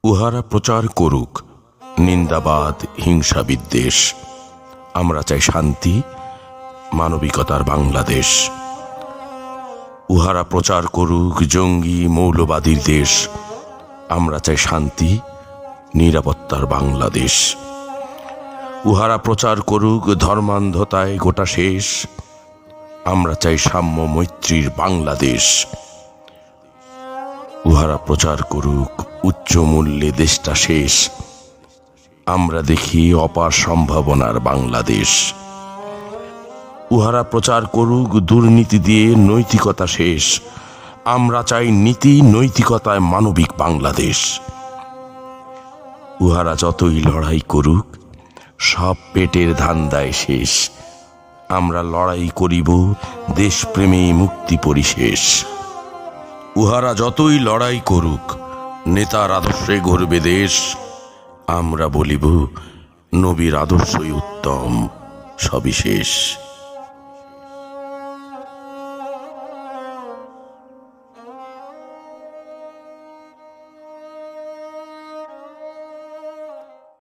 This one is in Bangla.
উহারা প্রচার করুক নিন্দাবাদ, হিংসা, বিদ্বেষ। আমরা চাই শান্তি, মানবিকতার বাংলাদেশ। উহারা প্রচার করুক জঙ্গি, মৌলবাদীর দেশ। আমরা চাই শান্তি, নিরাপত্তার বাংলাদেশ। উহারা প্রচার করুক ধর্মান্ধতায় গোটা শেষ। আমরা চাই সাম্য, মৈত্রীর বাংলাদেশ। উহারা প্রচার করুক উচ্চ মূল্যে দেশটা শেষ। আমরা দেখি অপার সম্ভাবনার বাংলাদেশ। উহারা প্রচার করুক দুর্নীতি দিয়ে নৈতিকতা শেষ। আমরা চাই নীতি, নৈতিকতায় মানবিক বাংলাদেশ। উহারা যতই লড়াই করুক সব পেটের ধান্দায় শেষ। আমরা লড়াই করিব দেশপ্রেমে, মুক্তি পরিশেষ। উহারা যতই লড়াই করুক নেতার আদর্শে গড়বে দেশ। আমরা বলিব নবীর আদর্শই উত্তম, সবিশেষ।